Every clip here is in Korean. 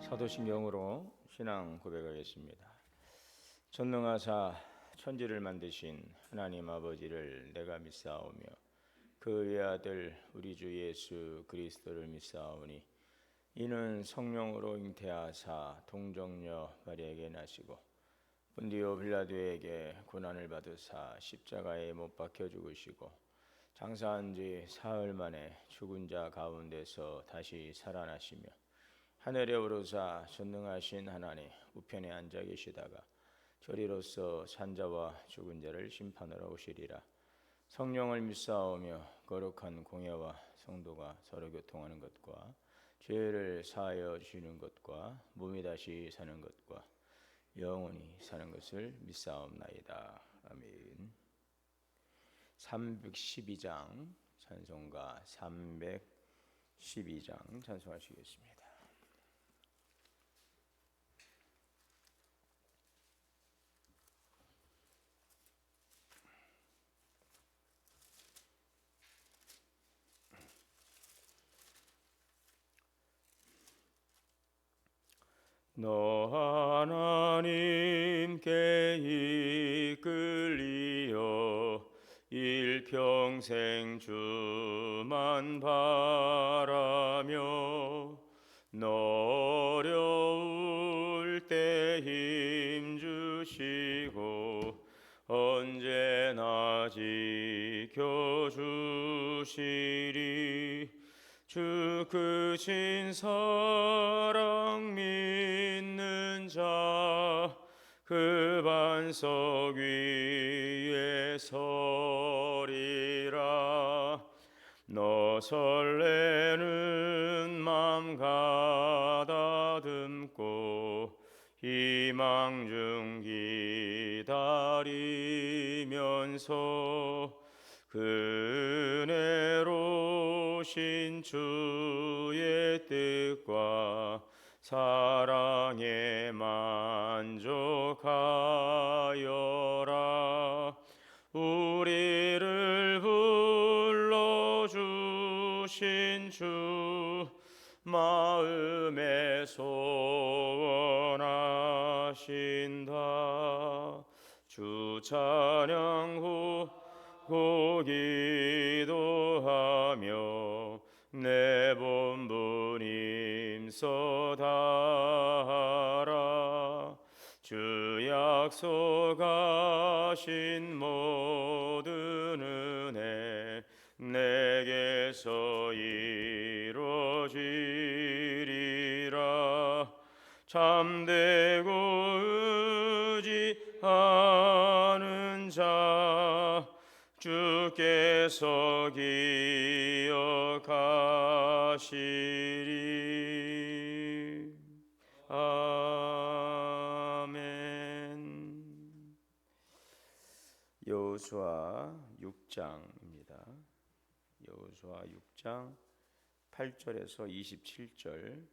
사도신경으로 신앙 고백하겠습니다. 전능하사 천지를 만드신 하나님 아버지를 내가 믿사오며 그 외아들 우리 주 예수 그리스도를 믿사오니 이는 성령으로 잉태하사 동정녀 마리아에게 나시고 본디오 빌라도에게 고난을 받으사 십자가에 못 박혀 죽으시고 장사한 지 사흘 만에 죽은 자 가운데서 다시 살아나시며 하늘에 오르사 전능하신 하나님 우편에 앉아 계시다가 저리로서 산자와 죽은 자를 심판하러 오시리라. 성령을 믿사오며 거룩한 공예와 성도가 서로 교통하는 것과 죄를 사하여 주시는 것과 몸이 다시 사는 것과 영원히 사는 것을 믿사옵나이다. 아멘. 312장 찬송가 312장 찬송하시겠습니다. 너 하나님께 이끌리어 일평생 주만 바라며 너 어려울 때 힘주시고 언제나 지켜주시리. 주 크신 사랑 믿는 자 그 반석 위에 서리라. 너 설레는 맘 가다듬고 희망 중 기다리면서 그 은혜로우신 주의 뜻과 사랑에 만족하여라. 우리를 불러주신 주 마음에 소원하신다. 주 찬양 후 기도하며 내 본분 힘써 다하라. 주 약속하신 모든 은혜 내게서 이루어지리라. 참되고 의지하는 자 주께서 기억하시리. 아멘. 여호수아 6장입니다. 여호수아 6장 8절에서 27절.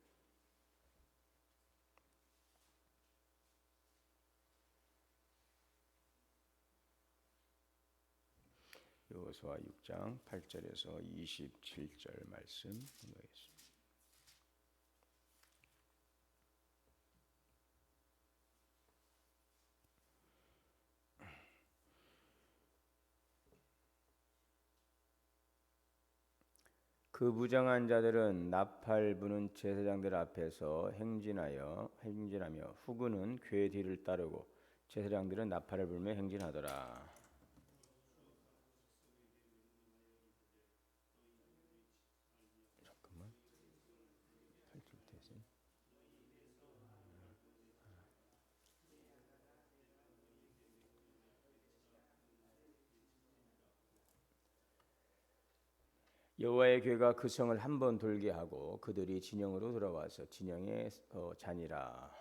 여호수아 6장 8절에서 27절 말씀 읽겠습니다. 그 무장한 자들은 나팔 부는 제사장들 앞에서 행진하며 후군은 궤 뒤를 따르고 제사장들은 나팔을 불며 행진하더라. 여호와의 궤가 그 성을 한 번 돌게 하고 그들이 진영으로 돌아와서 진영에 자니라.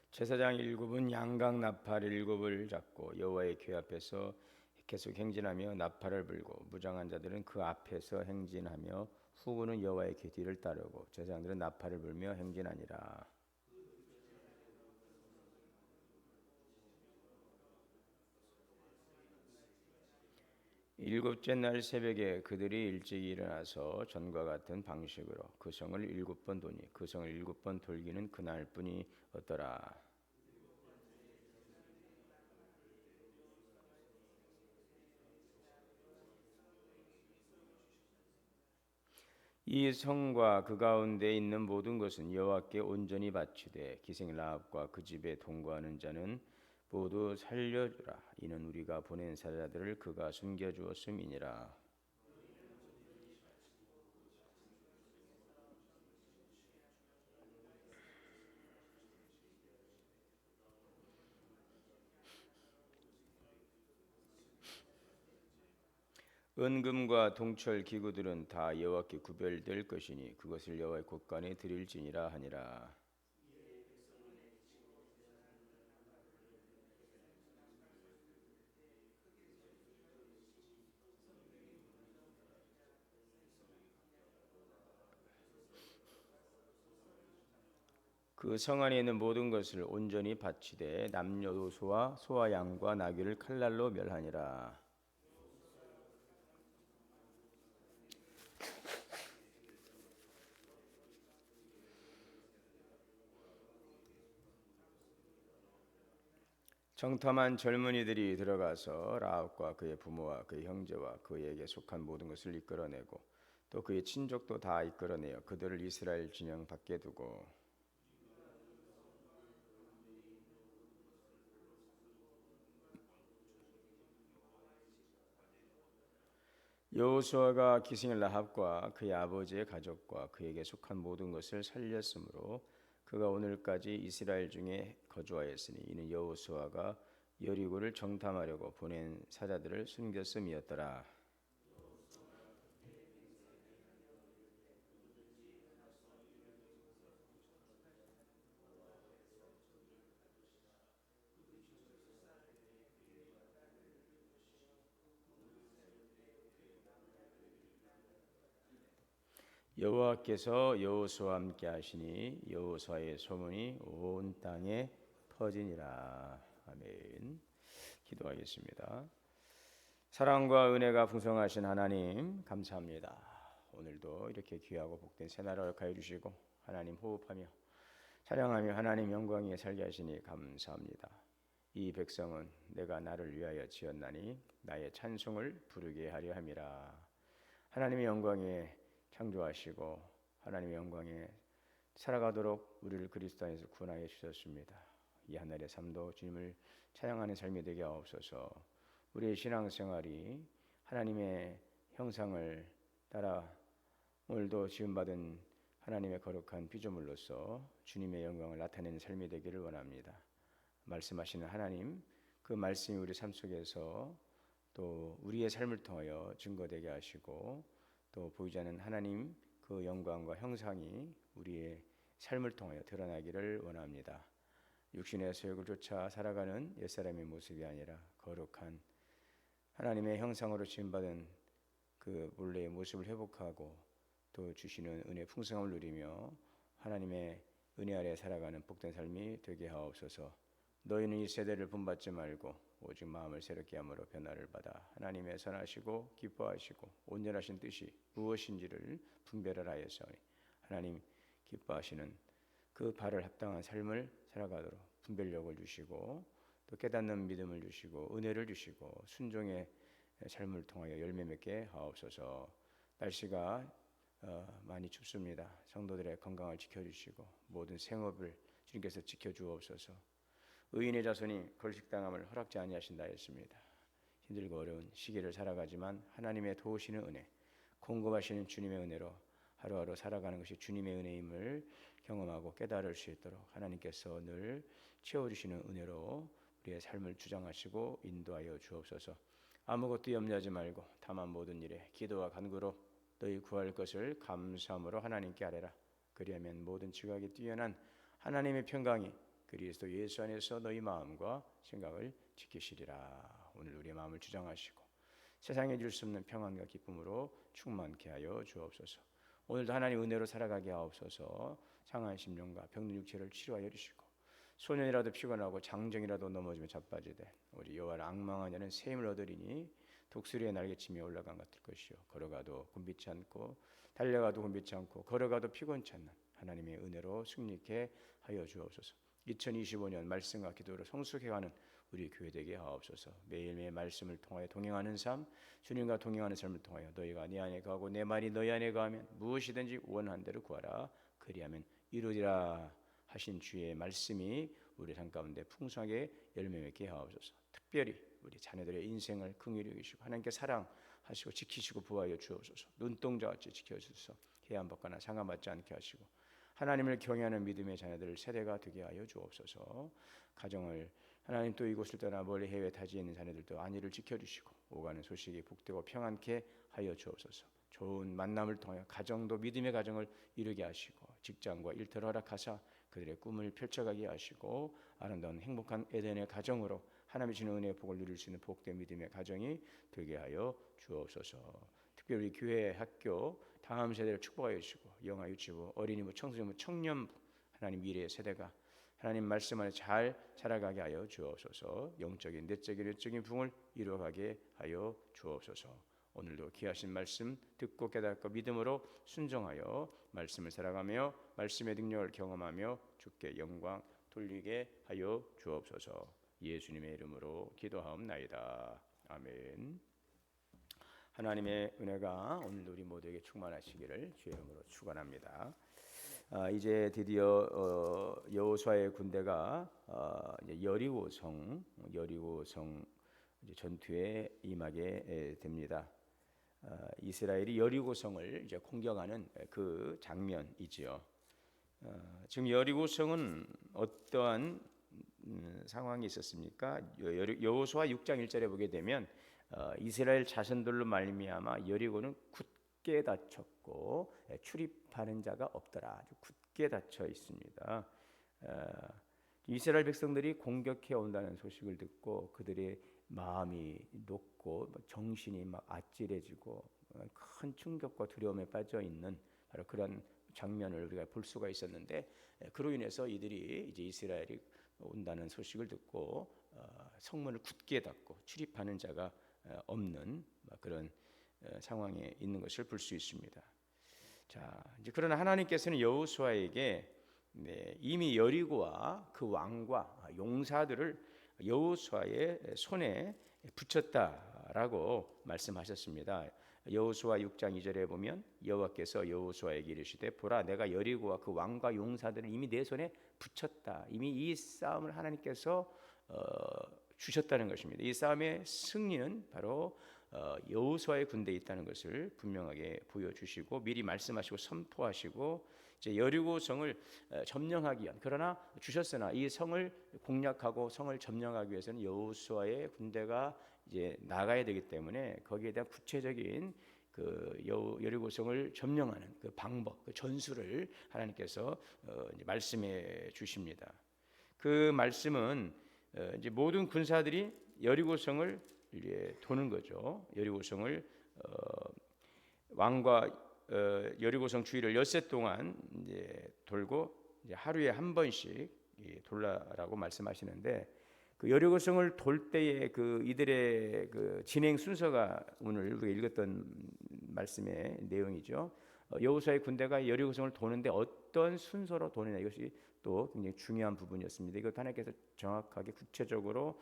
제사장 7은 양각 나팔 7을 잡고 여호와의 궤 앞에서 계속 행진하며 나팔을 불고 무장한 자들은 그 앞에서 행진하며 후군은 여호와의 궤 뒤를 따르고 제사장들은 나팔을 불며 행진하니라. 일곱째 날 새벽에 그들이 일찍 일어나서 전과 같은 방식으로 그 성을 7번 도니 그 성을 7번 돌기는 그날뿐이 없더라. 이 성과 그 가운데 있는 모든 것은 여호와께 온전히 바치되 기생 라합과 그 집에 동거하는 자는 모두 살려주라. 이는 우리가 보낸 사자들을 그가 숨겨주었음이니라. 은금과 동철 기구들은 다 여호와께 구별될 것이니 그것을 여호와의 곳간에 드릴지니라 하니라. 그 성 안에 있는 모든 것을 온전히 바치되 남녀노소와 소와 양과 나귀를 칼날로 멸하니라. 정탐한 젊은이들이 들어가서 라합과 그의 부모와 그의 형제와 그에게 속한 모든 것을 이끌어내고 또 그의 친족도 다 이끌어내어 그들을 이스라엘 진영 밖에 두고 여호수아가 기생 라합과 그의 아버지의 가족과 그에게 속한 모든 것을 살렸으므로 그가 오늘까지 이스라엘 중에 거주하였으니 이는 여호수아가 여리고를 정탐하려고 보낸 사자들을 숨겼음이었더라. 여호와께서 여호수아와 함께 하시니 여호수아의 소문이 온 땅에 퍼지니라. 아멘. 기도하겠습니다. 사랑과 은혜가 풍성하신 하나님 감사합니다. 오늘도 이렇게 귀하고 복된 새날을 가해 주시고 하나님 호흡하며 찬양하며 하나님 영광에 살게 하시니 감사합니다. 이 백성은 내가 나를 위하여 지었나니 나의 찬송을 부르게 하려 함이라. 하나님의 영광에 창조하시고 하나님의 영광에 살아가도록 우리를 그리스도 안에서 구원하여 주셨습니다. 이 하늘의 삶도 주님을 찬양하는 삶이 되게 하옵소서. 우리의 신앙생활이 하나님의 형상을 따라 오늘도 지음받은 하나님의 거룩한 피조물로서 주님의 영광을 나타내는 삶이 되기를 원합니다. 말씀하시는 하나님, 그 말씀이 우리 삶 속에서 또 우리의 삶을 통하여 증거되게 하시고 또 보이지 않는 하나님 그 영광과 형상이 우리의 삶을 통하여 드러나기를 원합니다. 육신의 소욕을 쫓아 살아가는 옛사람의 모습이 아니라 거룩한 하나님의 형상으로 지음받은 그 본래의 모습을 회복하고 또 주시는 은혜 풍성함을 누리며 하나님의 은혜 아래 살아가는 복된 삶이 되게 하옵소서. 너희는 이 세대를 본받지 말고 오직 마음을 새롭게 함으로 변화를 받아 하나님의 선하시고 기뻐하시고 온전하신 뜻이 무엇인지를 분별을 하여서 하나님 기뻐하시는 그 바를 합당한 삶을 살아가도록 분별력을 주시고 또 깨닫는 믿음을 주시고 은혜를 주시고 순종의 삶을 통하여 열매 맺게 하옵소서. 날씨가 많이 춥습니다. 성도들의 건강을 지켜주시고 모든 생업을 주님께서 지켜주옵소서. 의인의 자손이 걸식당함을 허락지 아니하신다 했습니다. 힘들고 어려운 시기를 살아가지만 하나님의 도우시는 은혜, 공급하시는 주님의 은혜로 하루하루 살아가는 것이 주님의 은혜임을 경험하고 깨달을 수 있도록 하나님께서 늘 채워주시는 은혜로 우리의 삶을 주장하시고 인도하여 주옵소서. 아무것도 염려하지 말고 다만 모든 일에 기도와 간구로 너희 구할 것을 감사함으로 하나님께 아뢰라. 그리하면 모든 지각이 뛰어난 하나님의 평강이 그리스도 예수 안에서 너희 마음과 생각을 지키시리라. 오늘 우리의 마음을 주장하시고 세상에 줄 수 없는 평안과 기쁨으로 충만케 하여 주옵소서. 오늘도 하나님 은혜로 살아가게 하옵소서. 상한 심령과 병든 육체를 치료하여 주시고 소년이라도 피곤하고 장정이라도 넘어지며 자빠지되 우리 여호와를 앙망하는 자는 새 힘을 얻으리니 독수리의 날개치며 올라간 것 같을 것이요 걸어가도 곤비치 않고 달려가도 곤비치 않고 걸어가도 피곤치 않는 하나님의 은혜로 승리케 하여 주옵소서. 2025년 말씀과 기도로 성숙해가는 우리 교회 되게 하옵소서. 매일매일 말씀을 통하여 동행하는 삶, 주님과 동행하는 삶을 통하여 너희가 내 안에 거하고 내 말이 너희 안에 거하면 무엇이든지 원하는 대로 구하라 그리하면 이루리라 하신 주의 말씀이 우리 삶 가운데 풍성하게 열매 맺게 하옵소서. 특별히 우리 자녀들의 인생을 긍휼히 여기시고 하나님께 사랑하시고 지키시고 보호하여 주옵소서. 눈동자같이 지켜주소서. 해안받거나 상함받지 않게 하시고 하나님을 경외하는 믿음의 자녀들 세대가 되게 하여 주옵소서. 가정을 하나님 또 이곳을 떠나 멀리 해외 타지에 있는 자녀들도 안위를 지켜주시고 오가는 소식이 복되고 평안케 하여 주옵소서. 좋은 만남을 통하여 가정도 믿음의 가정을 이루게 하시고 직장과 일터를 허락하사 그들의 꿈을 펼쳐가게 하시고 아름다운 행복한 에덴의 가정으로 하나님의 주는 은혜의 복을 누릴 수 있는 복된 믿음의 가정이 되게 하여 주옵소서. 특별히 교회, 학교, 다음 세대를 축복하여 주시고 영아, 유치부, 어린이부, 청소년부, 청년부 하나님 미래의 세대가 하나님 말씀 안에 잘 자라가게 하여 주옵소서. 영적인, 내적인, 외적인 부흥을 이루어가게 하여 주옵소서. 오늘도 귀하신 말씀 듣고 깨닫고 믿음으로 순종하여 말씀을 살아가며 말씀의 능력을 경험하며 주께 영광 돌리게 하여 주옵소서. 예수님의 이름으로 기도하옵나이다. 아멘. 하나님의 은혜가 오늘 우리 모두에게 충만하시기를 주의 이름으로 축원합니다. 이제 드디어 여호수아의 군대가 이제 여리고성 이제 전투에 임하게 됩니다. 이스라엘이 여리고성을 이제 공격하는 그 장면이지요. 지금 여리고성은 어떠한 상황이 있었습니까? 여호수아 6장 1절에 보게 되면 이스라엘 자손들로 말미암아 여리고는 굳게 닫혔고 출입하는 자가 없더라. 아주 굳게 닫혀 있습니다. 이스라엘 백성들이 공격해 온다는 소식을 듣고 그들의 마음이 녹고 정신이 막 아찔해지고 큰 충격과 두려움에 빠져 있는 바로 그런 장면을 우리가 볼 수가 있었는데 그로 인해서 이들이 이제 이스라엘이 온다는 소식을 듣고 성문을 굳게 닫고 출입하는 자가 없는 그런 상황에 있는 것을 볼 수 있습니다. 자, 이제 그러나 하나님께서는 여호수아에게 이미 여리고와 그 왕과 용사들을 여호수아의 손에 붙였다라고 말씀하셨습니다. 여호수아 6장 2절에 보면 여호와께서 여호수아에게 이르시되 보라 내가 여리고와 그 왕과 용사들을 이미 내 손에 붙였다. 이미 이 싸움을 하나님께서 주셨다는 것입니다. 이 싸움의 승리는 바로 여호수아의 군대에 있다는 것을 분명하게 보여주시고 미리 말씀하시고 선포하시고 이제 여리고성을 점령하기 위한 그러나 주셨으나 이 성을 공략하고 성을 점령하기 위해서는 여호수아의 군대가 이제 나가야 되기 때문에 거기에 대한 구체적인 그 여리고성을 점령하는 그 방법, 그 전술을 하나님께서 이제 말씀해 주십니다. 그 말씀은 이제 모든 군사들이 여리고성을 이제 도는 거죠. 여리고성을 왕과 여리고성 주위를 엿새 동안 이제 돌고 이제 하루에 한 번씩 돌라라고 말씀하시는데 그 여리고성을 돌 때의 그 이들의 그 진행 순서가 오늘 우리가 읽었던 말씀의 내용이죠. 여호수아의 군대가 여리고성을 도는데 어떤 순서로 도느냐 이것이 또 굉장히 중요한 부분이었습니다. 이것 하나님께서 정확하게 구체적으로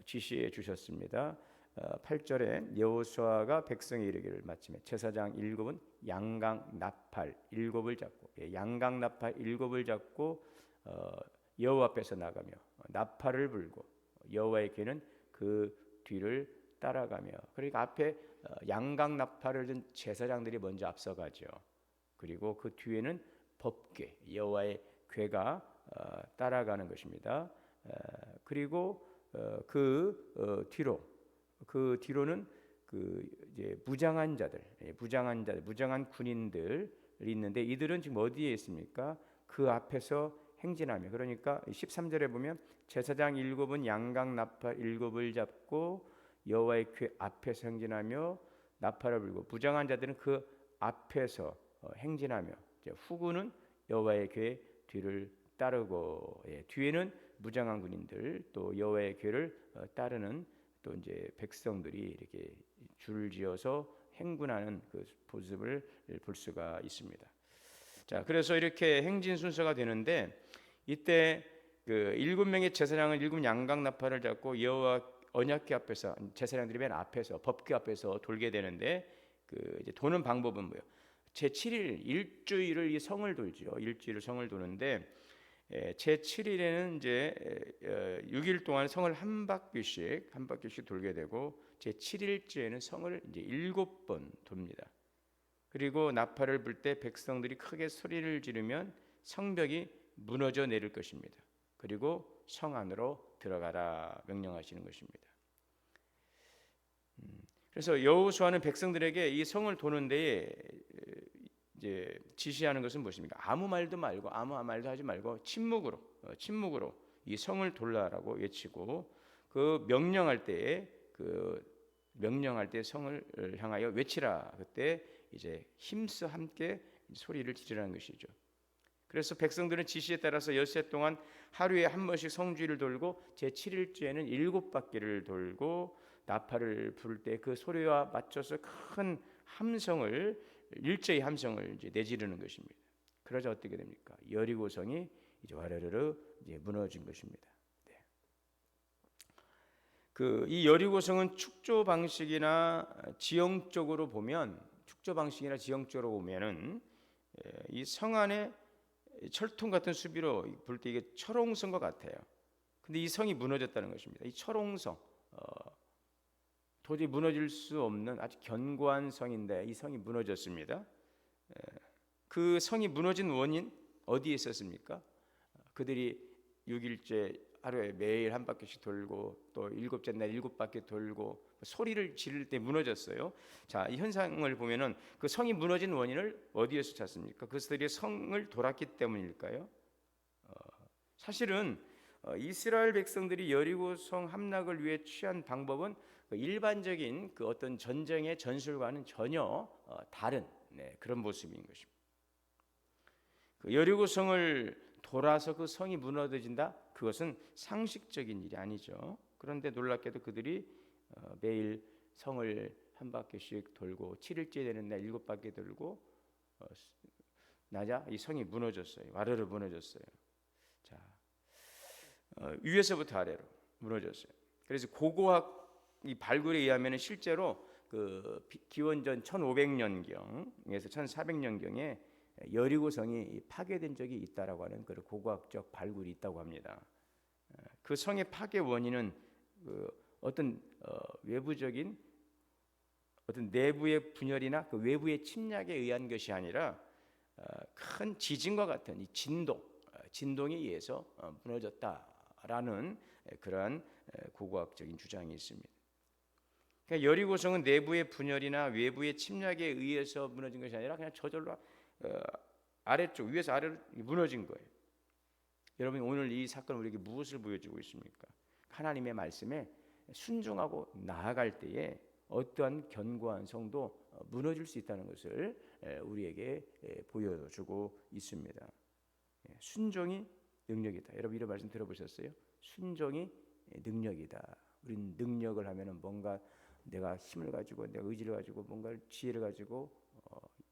지시해 주셨습니다. 8절에 여호수아가 백성에 이르기를 마침에 제사장 7은 양강 나팔 7을 잡고 양강 나팔 7을 잡고 여호와 앞에서 나가며 나팔을 불고 여호와의 귀는 그 뒤를 따라가며 그러니까 앞에 양강 나팔을 든 제사장들이 먼저 앞서가죠. 그리고 그 뒤에는 법궤 여호와의 궤가 따라가는 것입니다. 그리고 그 뒤로는 그 이제 무장한 군인들이 있는데 이들은 지금 어디에 있습니까? 그 앞에서 행진하며 그러니까 13절에 보면 제사장 7은 양강 나팔 7을 잡고 여호와의 궤 앞에서 행진하며 나팔을 불고 무장한 자들은 그 앞에서 행진하며 후군은 여호와의 궤 뒤를 따르고 뒤에는 무장한 군인들 또 여호와의 궤를 따르는 또 이제 백성들이 이렇게 줄을 지어서 행군하는 그 모습을 볼 수가 있습니다. 자, 그래서 이렇게 행진 순서가 되는데 이때 그 7명의 제사장은 7양각 나팔을 잡고 여호와 언약궤 앞에서, 제사장들이 맨 앞에서 법궤 앞에서 돌게 되는데 그 이제 도는 방법은 뭐예요? 제 7일 일주일을 이 성을 돌지요. 일주일을 성을 도는데 제 7일에는 이제 6일 동안 성을 한 바퀴씩 돌게 되고 제 7일째에는 성을 이제 7번 돕니다. 그리고 나팔을 불 때 백성들이 크게 소리를 지르면 성벽이 무너져 내릴 것입니다. 그리고 성 안으로 들어가라 명령하시는 것입니다. 그래서 여호수아는 백성들에게 이 성을 도는 데에 이제 지시하는 것은 무엇입니까? 아무 말도 하지 말고 침묵으로 이 성을 돌라라고 외치고 그 명령할 때에 성을 향하여 외치라. 그때 이제 힘써 함께 소리를 지르라는 것이죠. 그래서 백성들은 지시에 따라서 엿새 동안 하루에 한 번씩 성주를 돌고 제 7일째에는 7바퀴를 돌고 나팔을 부를 때 그 소리와 맞춰서 큰 함성을 일제히 함성을 이제 내지르는 것입니다. 그러자 어떻게 됩니까? 여리고성이 이제 와르르르 이제 무너진 것입니다. 네. 이 여리고성은 축조 방식이나 지형적으로 보면은 이 성 안에 철통 같은 수비로 볼 때 이게 철옹성과 같아요. 근데 이 성이 무너졌다는 것입니다. 이 철옹성, 도저히 무너질 수 없는 아주 견고한 성인데 이 성이 무너졌습니다. 그 성이 무너진 원인 어디에 있었습니까? 그들이 6일째 하루에 매일 한 바퀴씩 돌고 또 7째 날 7바퀴 돌고 소리를 지를 때 무너졌어요. 자, 이 현상을 보면은 그 성이 무너진 원인을 어디에서 찾습니까? 그들이 성을 돌았기 때문일까요? 사실은 이스라엘 백성들이 여리고 성 함락을 위해 취한 방법은 일반적인 그 어떤 전쟁의 전술과는 전혀 다른 그런 모습인 것입니다. 그 여리고 성을 돌아서 그 성이 무너진다? 그것은 상식적인 일이 아니죠. 그런데 놀랍게도 그들이 매일 성을 한 바퀴씩 돌고 7일째 되는 날 7바퀴 돌고 나자 이 성이 무너졌어요. 와르르 무너졌어요. 자, 위에서부터 아래로 무너졌어요. 그래서 고고학 이 발굴에 의하면 실제로 그 기원전 1500년경에서 1400년경에 여리고성이 파괴된 적이 있다라고 하는 그런 고고학적 발굴이 있다고 합니다. 그 성의 파괴 원인은 어떤 외부적인 어떤 내부의 분열이나 그 외부의 침략에 의한 것이 아니라 큰 지진과 같은 이 진동에 의해서 무너졌다라는 그러한 고고학적인 주장이 있습니다. 그러니까 여리고성은 내부의 분열이나 외부의 침략에 의해서 무너진 것이 아니라 그냥 저절로 아래쪽 위에서 아래로 무너진 거예요. 여러분 오늘 이 사건은 우리에게 무엇을 보여주고 있습니까? 하나님의 말씀에 순종하고 나아갈 때에 어떠한 견고한 성도 무너질 수 있다는 것을 우리에게 보여주고 있습니다. 순종이 능력이다. 여러분 이런 말씀 들어보셨어요? 순종이 능력이다. 우리는 능력을 하면은 뭔가 내가 힘을 가지고 내가 의지를 가지고 뭔가 지혜를 가지고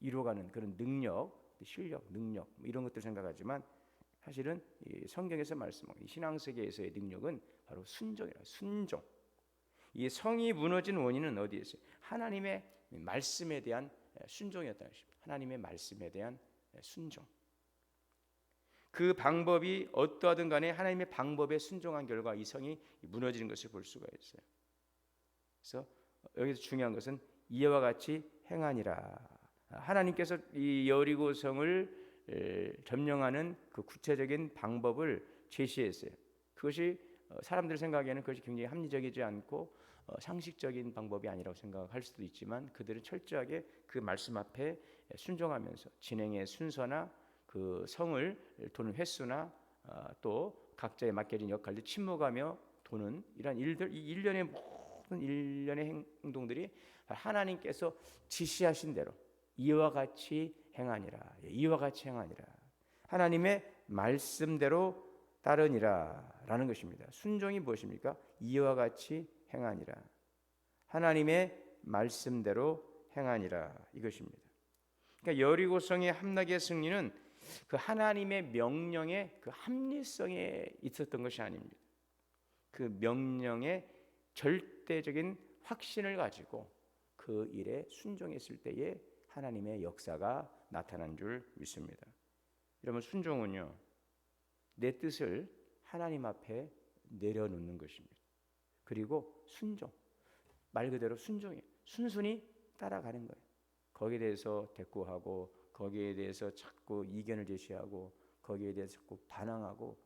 이루어가는 그런 능력, 실력, 능력 이런 것들 생각하지만 사실은 이 성경에서 말씀하는 신앙 세계에서의 능력은 바로 순종이라. 순종. 이 성이 무너진 원인은 어디에 있어요? 하나님의 말씀에 대한 순종이었다는 것입니다. 하나님의 말씀에 대한 순종. 그 방법이 어떠하든 간에 하나님의 방법에 순종한 결과 이 성이 무너지는 것을 볼 수가 있어요. 그래서 여기서 중요한 것은 이와 같이 행하니라. 하나님께서 이 여리고 성을 점령하는 그 구체적인 방법을 제시했어요. 그것이 사람들 생각에는 그것이 굉장히 합리적이지 않고 상식적인 방법이 아니라고 생각할 수도 있지만 그들은 철저하게 그 말씀 앞에 순종하면서 진행의 순서나 그 성을 도는 횟수나 또 각자의 맡겨진 역할들 침묵하며 도는 이런 일들, 이 일련의 모든 일련의 행동들이 하나님께서 지시하신 대로 이와 같이 행하니라. 이와 같이 행하니라. 하나님의 말씀대로 따르니라 라는 것입니다. 순종이 무엇입니까? 이와 같이 행하니라. 하나님의 말씀대로 행하니라 이것입니다. 그러니까 여리고성의 함락의 승리는 그 하나님의 명령의 그 합리성에 있었던 것이 아닙니다. 그 명령의 절대적인 확신을 가지고 그 일에 순종했을 때에 하나님의 역사가 나타난 줄 믿습니다. 여러분, 순종은요, 내 뜻을 하나님 앞에 내려놓는 것입니다. 그리고 순종, 말 그대로 순종이에요. 순순히 따라가는 거예요. 거기에 대해서 대꾸하고, 거기에 대해서 자꾸 이견을 제시하고, 거기에 대해서 자꾸 반항하고,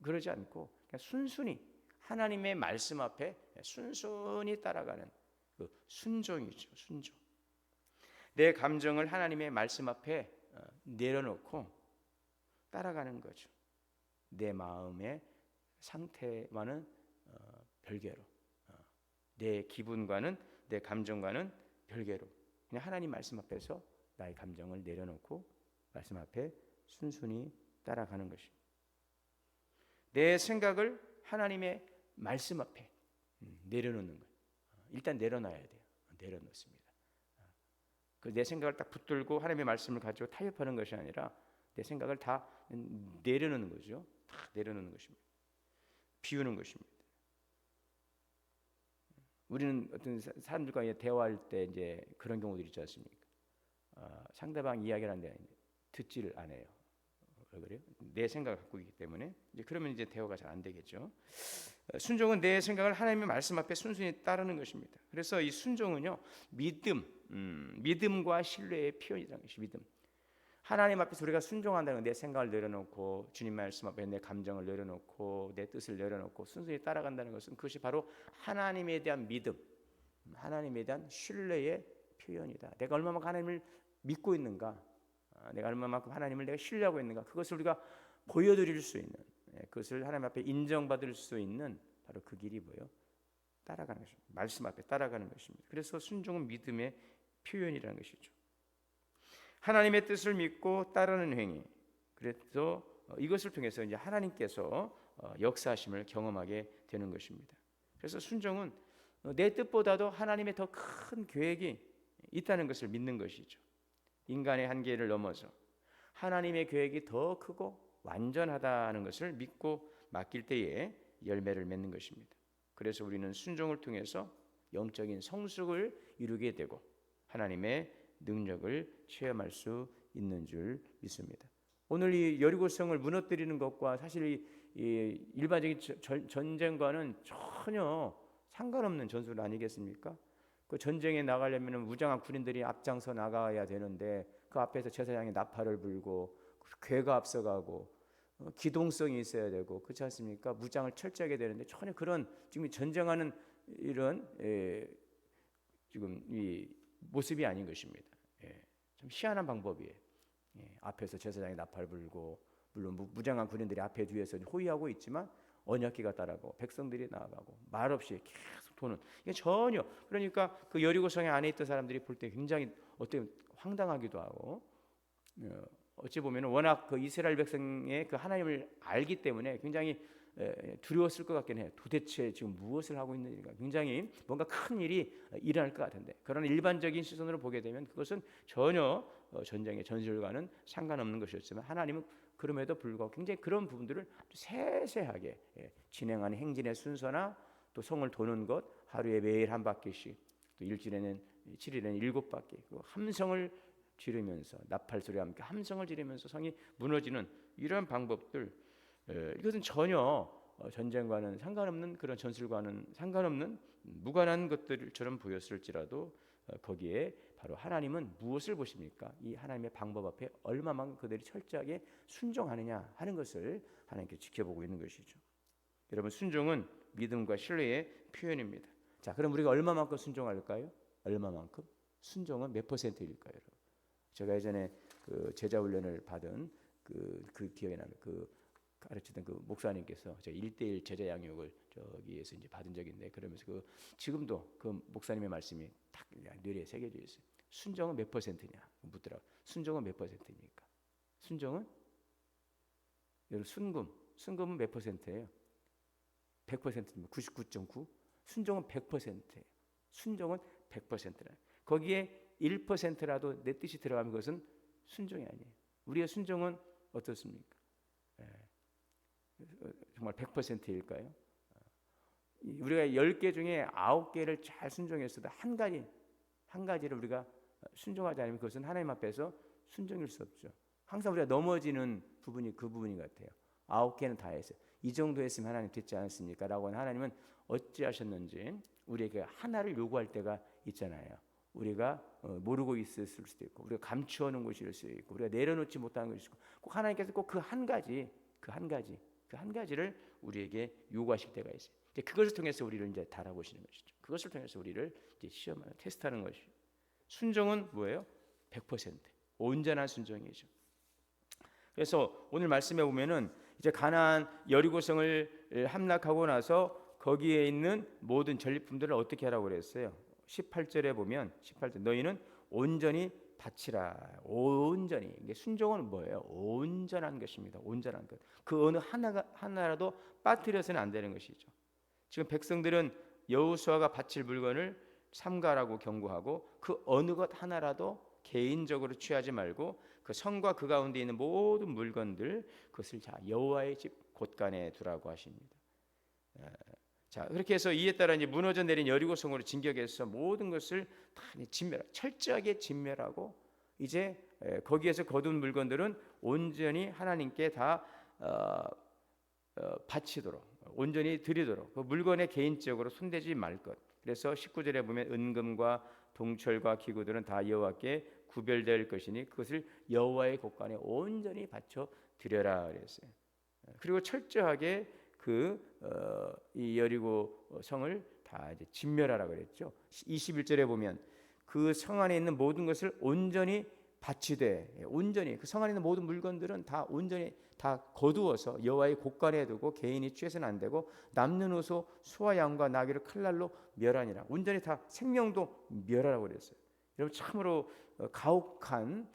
그러지 않고 그냥 순순히 하나님의 말씀 앞에 순순히 따라가는 그 순종이죠. 순종. 내 감정을 하나님의 말씀 앞에 내려놓고 따라가는 거죠. 내 마음의 상태와는 별개로, 내 기분과는, 내 감정과는 별개로 그냥 하나님 말씀 앞에서 나의 감정을 내려놓고 말씀 앞에 순순히 따라가는 것입니다. 내 생각을 하나님의 말씀 앞에 내려놓는 거예요. 일단 내려놔야 돼요. 내려놓습니다. 내 생각을 딱 붙들고 하나님의 말씀을 가지고 타협하는 것이 아니라 내 생각을 다 내려놓는 거죠. 다 내려놓는 것입니다. 비우는 것입니다. 우리는 어떤 사람들과 대화할 때 이제 그런 경우들이 있지 않습니까? 상대방 이야기를 하는데 듣지를 않아요. 왜 그래요? 내 생각을 갖고 있기 때문에. 이제 그러면 이제 대화가 잘 안 되겠죠. 순종은 내 생각을 하나님의 말씀 앞에 순순히 따르는 것입니다. 그래서 이 순종은요, 믿음과 신뢰의 표현이라는 것이 믿음. 하나님 앞에서 우리가 순종한다는 건 내 생각을 내려놓고 주님 말씀 앞에 내 감정을 내려놓고 내 뜻을 내려놓고 순순히 따라간다는 것은 그것이 바로 하나님에 대한 믿음, 하나님에 대한 신뢰의 표현이다. 내가 얼마만큼 하나님을 믿고 있는가, 내가 얼마만큼 하나님을 내가 신뢰하고 있는가, 그것을 우리가 보여드릴 수 있는, 그것을 하나님 앞에 인정받을 수 있는 바로 그 길이 뭐예요? 따라가는 것입니다. 말씀 앞에 따라가는 것입니다. 그래서 순종은 믿음의 표현이라는 것이죠. 하나님의 뜻을 믿고 따르는 행위. 그래서 이것을 통해서 이제 하나님께서 역사하심을 경험하게 되는 것입니다. 그래서 순종은 내 뜻보다도 하나님의 더 큰 계획이 있다는 것을 믿는 것이죠. 인간의 한계를 넘어서 하나님의 계획이 더 크고 완전하다는 것을 믿고 맡길 때에 열매를 맺는 것입니다. 그래서 우리는 순종을 통해서 영적인 성숙을 이루게 되고 하나님의 능력을 체험할 수 있는 줄 믿습니다. 오늘 이 여리고성을 무너뜨리는 것과 사실 이 일반적인 전쟁과는 전혀 상관없는 전술 아니겠습니까? 그 전쟁에 나가려면 무장한 군인들이 앞장서 나가야 되는데 그 앞에서 제사장이 나팔을 불고 괴가 앞서가고 기동성이 있어야 되고 그렇지 않습니까? 무장을 철저하게 되는데 전혀 그런 지금 전쟁하는 이런 지금 이 모습이 아닌 것입니다. 좀 희한한 방법이에요. 앞에서 제사장이 나팔 불고 물론 무장한 군인들이 앞에 뒤에서 호위하고 있지만 언약궤가 따라가고 백성들이 나아가고 말없이 계속 도는 이게 전혀 그러니까 그 여리고성의 안에 있던 사람들이 볼 때 굉장히 어떻게 황당하기도 하고 어찌 보면 워낙 그 이스라엘 백성의 그 하나님을 알기 때문에 굉장히 두려웠을 것 같긴 해요. 도대체 지금 무엇을 하고 있는 일인가? 굉장히 뭔가 큰 일이 일어날 것 같은데 그러나 일반적인 시선으로 보게 되면 그것은 전혀 전쟁의 전술과는 상관없는 것이었지만 하나님은 그럼에도 불구하고 굉장히 그런 부분들을 세세하게 진행하는 행진의 순서나 또 성을 도는 것 하루에 매일 한 바퀴씩 또 일주일에는 7일에는 7바퀴 그리고 함성을 지르면서 나팔 소리와 함께 함성을 지르면서 성이 무너지는 이런 방법들 이것은 전혀 전쟁과는 상관없는 그런 전술과는 상관없는 무관한 것들처럼 보였을지라도 거기에 바로 하나님은 무엇을 보십니까? 이 하나님의 방법 앞에 얼마만큼 그들이 철저하게 순종하느냐 하는 것을 하나님께 지켜보고 있는 것이죠. 여러분 순종은 믿음과 신뢰의 표현입니다. 자, 그럼 우리가 얼마만큼 순종할까요? 얼마만큼? 순종은 몇 %일까요? 여러분? 제가 예전에 그 제자 훈련을 받은 그 기억이 납니다. 그 가르치던 그 목사님께서 저 1:1 제자 양육을 저기에서 이제 받은 적이 있는데 그러면서 그 지금도 그 목사님의 말씀이 딱 뇌리에 새겨져 있어요. 순종은 몇 %냐 묻더라고. 순종은 몇 %입니까? 순종은 여러분 순금은 몇 %예요? 100%입니다. 99.9. 순종은 100%예요. 순종은 100%라. 거기에 1%라도 내 뜻이 들어가면 그것은 순종이 아니에요. 우리의 순종은 어떻습니까? 정말 100%일까요? 우리가 10개 중에 9개를 잘 순종했어도 한 가지를 우리가 순종하지 않으면 그것은 하나님 앞에서 순종일 수 없죠. 항상 우리가 넘어지는 부분이 그 부분인 것 같아요. 9개는 다 했어요. 이 정도 했으면 하나님 듣지 않았습니까? 라고 하나님은 어찌하셨는지 우리에게 하나를 요구할 때가 있잖아요. 우리가 모르고 있을 수도 있고, 우리가 감추어 놓은 것일 수도 있고, 우리가 내려놓지 못하는 것일 수도 있고, 꼭 하나님께서 꼭 그 한 가지를 우리에게 요구하실 때가 있어요. 이제 그것을 통해서 우리를 이제 달아보시는 것이죠. 그것을 통해서 우리를 이제 시험하는, 테스트하는 것이죠. 순종은 뭐예요? 100% 온전한 순종이죠. 그래서 오늘 말씀에 보면은 이제 가나안 여리고성을 함락하고 나서 거기에 있는 모든 전리품들을 어떻게 하라고 그랬어요? 18절에 보면 18절 너희는 온전히 바치라. 온전히. 이게 순종은 뭐예요? 온전한 것입니다. 온전한 것. 그 어느 하나라도 빠뜨려서는 안 되는 것이죠. 지금 백성들은 여호수아가 바칠 물건을 삼가라고 경고하고 그 어느 것 하나라도 개인적으로 취하지 말고 그 성과 그 가운데 있는 모든 물건들 그것을 자 여호와의 집 곳간에 두라고 하십니다. 자 그렇게 해서 이에 따라 이제 무너져 내린 여리고성으로 진격해서 모든 것을 다 철저하게 진멸하고 이제 거기에서 거둔 물건들은 온전히 하나님께 다 바치도록 온전히 드리도록 그 물건에 개인적으로 손대지 말 것. 그래서 19절에 보면 은금과 동철과 기구들은 다 여호와께 구별될 것이니 그것을 여호와의 곳간에 온전히 바쳐 드려라 그랬어요. 그리고 철저하게 이 여리고 성을 다 이제 진멸하라 그랬죠. 21절에 보면 그 성 안에 있는 모든 것을 온전히 바치되 온전히 그 성 안에 있는 모든 물건들은 다 온전히 다 거두어서 여호와의 곳간에 두고 개인이 취해서는 안 되고 남는 호소 소와 양과 나귀를 칼날로 멸하니라. 온전히 다 생명도 멸하라고 그랬어요. 여러분 참으로 가혹한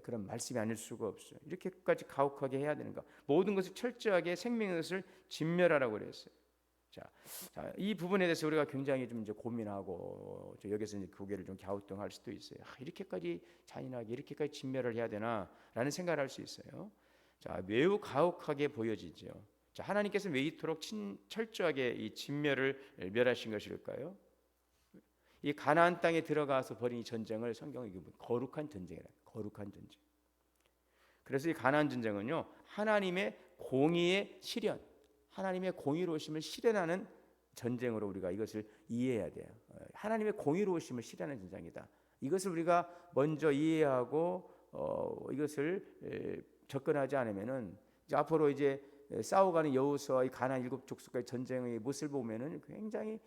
그런 말씀이 아닐 수가 없어요. 이렇게까지 가혹하게 해야 되는가? 모든 것을 철저하게 생명의 것을 진멸하라고 그랬어요. 자, 이 부분에 대해서 우리가 굉장히 좀 이제 고민하고 여기서 이제 고개를 좀 갸우뚱할 수도 있어요. 이렇게까지 잔인하게 이렇게까지 진멸을 해야 되나라는 생각을 할 수 있어요. 자, 매우 가혹하게 보여지죠. 자, 하나님께서 왜 이토록 철저하게 이 진멸을 멸하신 것일까요? 이 가나안 땅에 들어가서 벌인 이 전쟁을 성경이 거룩한 전쟁이라. 거룩한 전쟁. 그래서 이 가나안 전쟁은요 하나님의 공의의 실현, 하나님의 공의로우심을 실현하는 전쟁으로 우리가 이것을 이해해야 돼요. 하나님의 공의로우심을 실현하는 전쟁이다. 이것을 우리가 먼저 이해하고 이것을 접근하지 않으면은 이제 앞으로 이제 싸워가는 여호수아와 가나안 7족속과의 전쟁의 모습을 보면은 굉장히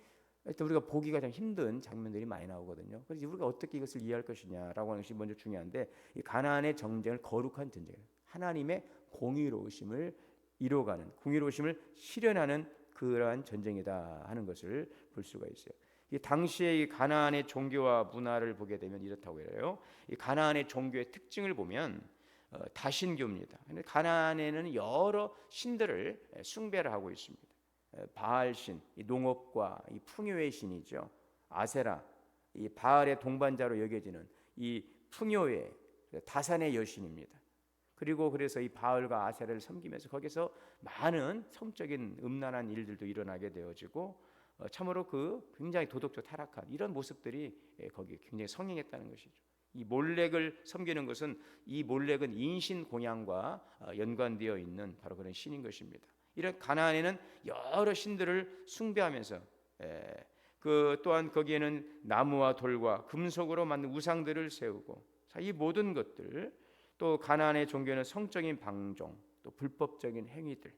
우리가 보기가 좀 힘든 장면들이 많이 나오거든요. 그래서 우리가 어떻게 이것을 이해할 것이냐라고 하는 것이 먼저 중요한데 이 가나안의 전쟁을 거룩한 전쟁이에요. 하나님의 공의로우심을 이뤄가는 공의로우심을 실현하는 그러한 전쟁이다 하는 것을 볼 수가 있어요. 이 당시의 이 가나안의 종교와 문화를 보게 되면 이렇다고 해요. 이 가나안의 종교의 특징을 보면 다신교입니다. 가나안에는 여러 신들을 숭배를 하고 있습니다. 바알신, 이 농업과 이 풍요의 신이죠. 아세라, 이 바알의 동반자로 여겨지는 이 풍요의 다산의 여신입니다. 그리고 그래서 이 바알과 아세라를 섬기면서 거기서 많은 성적인 음란한 일들도 일어나게 되어지고 참으로 그 굉장히 도덕적 타락한 이런 모습들이 거기에 굉장히 성행했다는 것이죠. 이 몰렉을 섬기는 것은 이 몰렉은 인신 공양과 연관되어 있는 바로 그런 신인 것입니다. 이런 가나안에는 여러 신들을 숭배하면서 그 또한 거기에는 나무와 돌과 금속으로 만든 우상들을 세우고 이 모든 것들 또 가나안의 종교는 성적인 방종 또 불법적인 행위들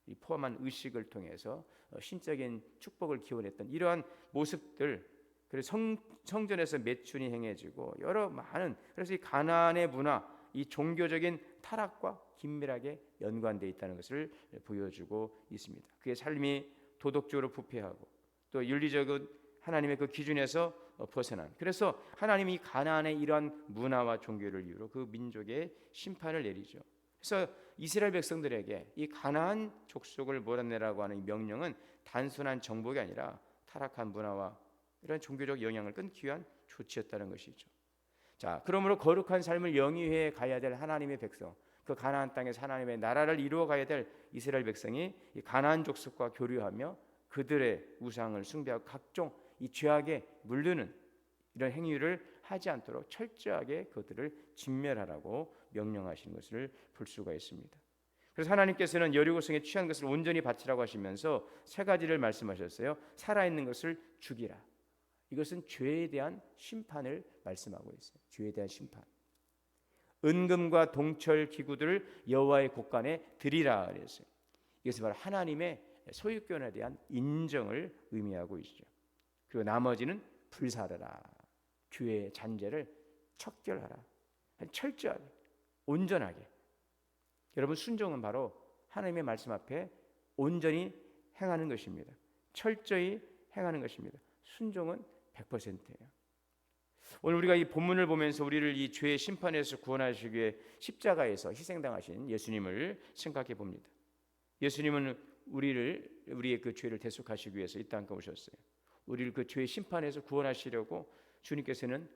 이 포함한 의식을 통해서 신적인 축복을 기원했던 이러한 모습들 그래서 성전에서 매춘이 행해지고 여러 많은 그래서 이 가나안의 문화 이 종교적인 타락과 긴밀하게 연관되어 있다는 것을 보여주고 있습니다. 그의 삶이 도덕적으로 부패하고 또 윤리적인 하나님의 그 기준에서 벗어난 그래서 하나님이 가나안의 이러한 문화와 종교를 이유로 그 민족의 심판을 내리죠. 그래서 이스라엘 백성들에게 이 가나안 족속을 몰아내라고 하는 이 명령은 단순한 정복이 아니라 타락한 문화와 이런 종교적 영향을 끊기 위한 조치였다는 것이죠. 자, 그러므로 거룩한 삶을 영위해 가야 될 하나님의 백성, 그 가나안 땅에서 하나님의 나라를 이루어 가야 될 이스라엘 백성이 이 가나안 족속과 교류하며 그들의 우상을 숭배하고 각종 이 죄악에 물드는 이런 행위를 하지 않도록 철저하게 그들을 진멸하라고 명령하시는 것을 볼 수가 있습니다. 그래서 하나님께서는 여리고성에 취한 것을 온전히 바치라고 하시면서 세 가지를 말씀하셨어요. 살아있는 것을 죽이라. 이것은 죄에 대한 심판을 말씀하고 있어요. 죄에 대한 심판. 은금과 동철 기구들을 여호와의 곳간에 드리라 그랬어요. 이것은 바로 하나님의 소유권에 대한 인정을 의미하고 있죠. 그리고 나머지는 불사르라. 죄의 잔재를 척결하라. 철저하게, 온전하게. 여러분, 순종은 바로 하나님의 말씀 앞에 온전히 행하는 것입니다. 철저히 행하는 것입니다. 순종은 100%예요. 오늘 우리가 이 본문을 보면서 우리를 이 죄의 심판에서 구원하시기 위해 십자가에서 희생당하신 예수님을 생각해 봅니다. 예수님은 우리의 그 죄를 대속하시기 위해서 이 땅에 오셨어요. 우리를 그 죄의 심판에서 구원하시려고 주님께서는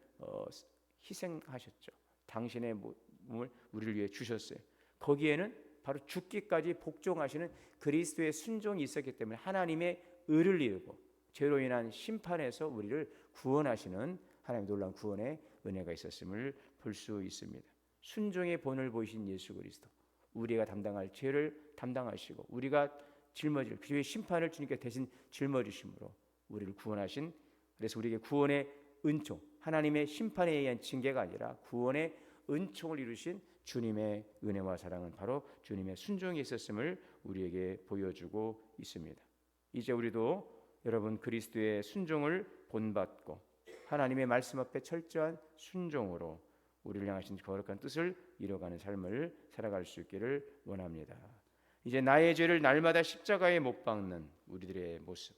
희생하셨죠. 당신의 몸을 우리를 위해 주셨어요. 거기에는 바로 죽기까지 복종하시는 그리스도의 순종이 있었기 때문에 하나님의 의를 이루고 죄로 인한 심판에서 우리를 구원하시는 하나님의 놀라운 구원의 은혜가 있었음을 볼 수 있습니다. 순종의 본을 보이신 예수 그리스도, 우리가 담당할 죄를 담당하시고 우리가 짊어질 죄의 심판을 주님께 대신 짊어지심으로 우리를 구원하신, 그래서 우리에게 구원의 은총, 하나님의 심판에 의한 징계가 아니라 구원의 은총을 이루신 주님의 은혜와 사랑은 바로 주님의 순종이 있었음을 우리에게 보여주고 있습니다. 이제 우리도 여러분 그리스도의 순종을 본받고 하나님의 말씀 앞에 철저한 순종으로 우리를 향하신 거룩한 뜻을 이뤄가는 삶을 살아갈 수 있기를 원합니다. 이제 나의 죄를 날마다 십자가에 못 박는 우리들의 모습,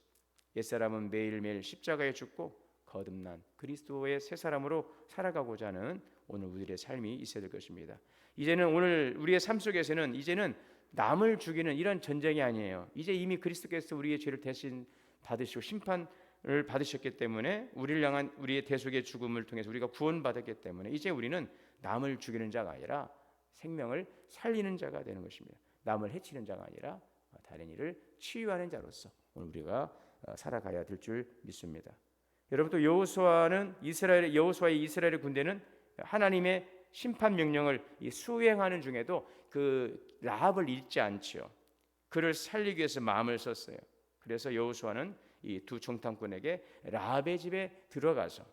옛사람은 매일매일 십자가에 죽고 거듭난 그리스도의 새 사람으로 살아가고자 하는 오늘 우리들의 삶이 있어야 될 것입니다. 이제는 오늘 우리의 삶 속에서는 이제는 남을 죽이는 이런 전쟁이 아니에요. 이제 이미 그리스도께서 우리의 죄를 대신 받으시고 심판을 받으셨기 때문에 우리를 향한 우리의 대속의 죽음을 통해서 우리가 구원받았기 때문에 이제 우리는 남을 죽이는 자가 아니라 생명을 살리는 자가 되는 것입니다. 남을 해치는 자가 아니라 다른 이를 치유하는 자로서 오늘 우리가 살아가야 될 줄 믿습니다. 여러분, 또 여호수아의 이스라엘의 군대는 하나님의 심판 명령을 수행하는 중에도 그 라합을 잊지 않지요. 그를 살리기 위해서 마음을 썼어요. 그래서 여호수아는 이 두 정탐꾼에게 라합의 집에 들어가서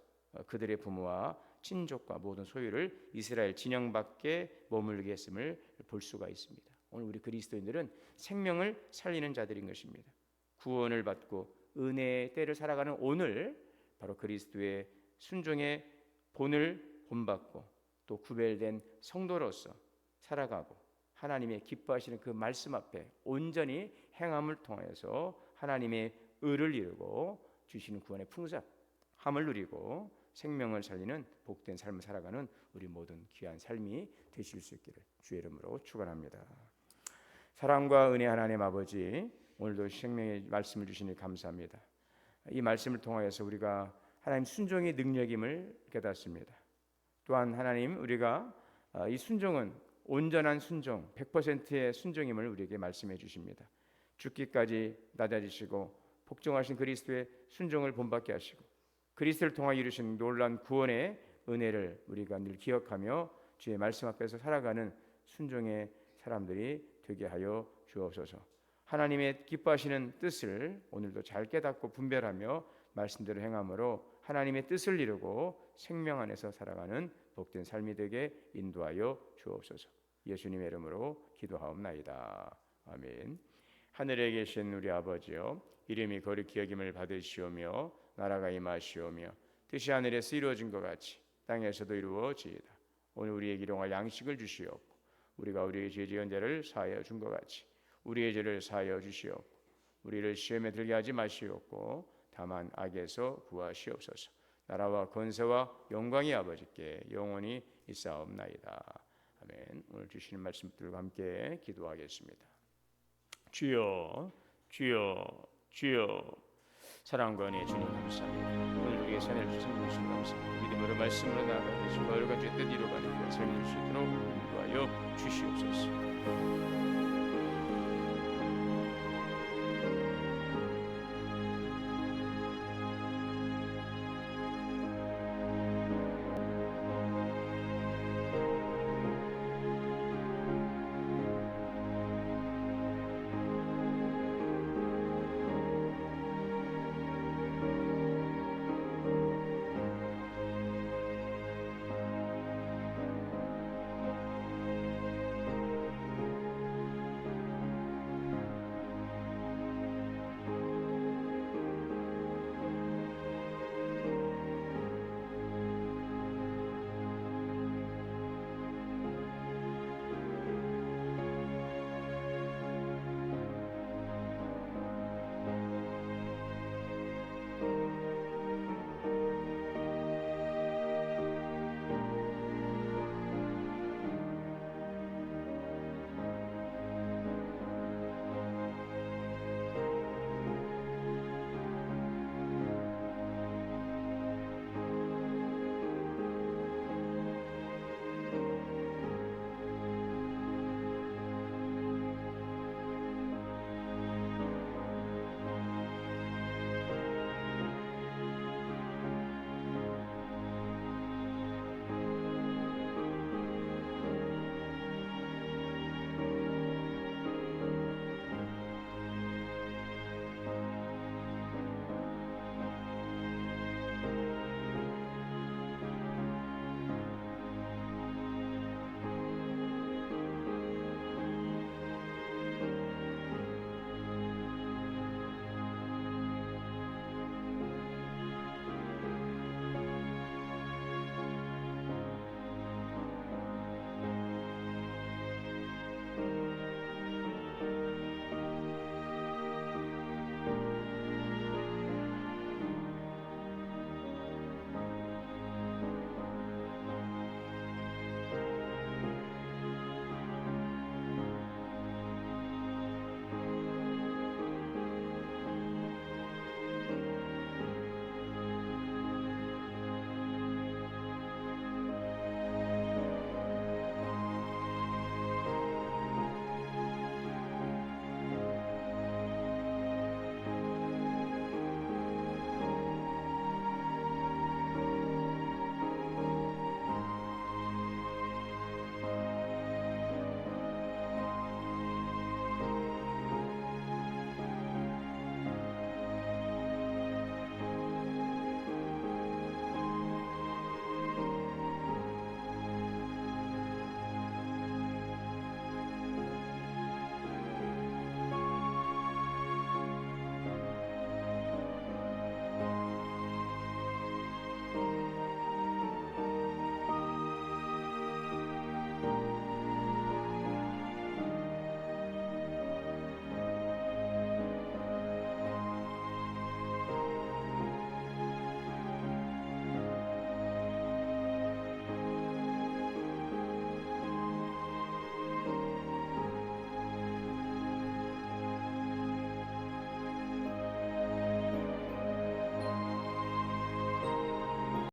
그들의 부모와 친족과 모든 소유를 이스라엘 진영 밖에 머물게 했음을 볼 수가 있습니다. 오늘 우리 그리스도인들은 생명을 살리는 자들인 것입니다. 구원을 받고 은혜의 때를 살아가는 오늘 바로 그리스도의 순종의 본을 본받고 또 구별된 성도로서 살아가고 하나님의 기뻐하시는 그 말씀 앞에 온전히 행함을 통해서 하나님의 의를 이루고 주시는 구원의 풍성함을 누리고 생명을 살리는 복된 삶을 살아가는 우리 모든 귀한 삶이 되실 수 있기를 주의 이름으로 축원합니다. 사랑과 은혜 하나님 아버지, 오늘도 생명의 말씀을 주시니 감사합니다. 이 말씀을 통하여서 우리가 하나님 순종의 능력임을 깨닫습니다. 또한 하나님, 우리가 이 순종은 온전한 순종, 100%의 순종임을 우리에게 말씀해 주십니다. 죽기까지 낮아지시고 복종하신 그리스도의 순종을 본받게 하시고 그리스도를 통하여 이루신 놀라운 구원의 은혜를 우리가 늘 기억하며 주의 말씀 앞에서 살아가는 순종의 사람들이 되게 하여 주옵소서. 하나님의 기뻐하시는 뜻을 오늘도 잘 깨닫고 분별하며 말씀대로 행함으로 하나님의 뜻을 이루고 생명 안에서 살아가는 복된 삶이 되게 인도하여 주옵소서. 예수님의 이름으로 기도하옵나이다. 아멘. 하늘에 계신 우리 아버지여, 이름이 거룩히 여김을 받으시오며 나라가 임하시오며 뜻이 하늘에서 이루어진 것 같이 땅에서도 이루어지이다. 오늘 우리에게 일용할 양식을 주시옵고 우리가 우리의 죄 지은 자를 사하여 준 것 같이 우리의 죄를 사하여 주시옵고 우리를 시험에 들게 하지 마시옵고 다만 악에서 구하시옵소서. 나라와 권세와 영광이 아버지께 영원히 있사옵나이다. 아멘. 오늘 주시는 말씀들과 함께 기도하겠습니다. 주여, 주여, 주여, 사랑과 은혜의 주님 감사합니다. 오늘 우리에게 선을 주신 주신 감사합니다. 믿음으로 말씀으로 나아가 되시고 여러 가지 뜻 이루어가는 삶을 수 있도록 인도하여 주시옵소서.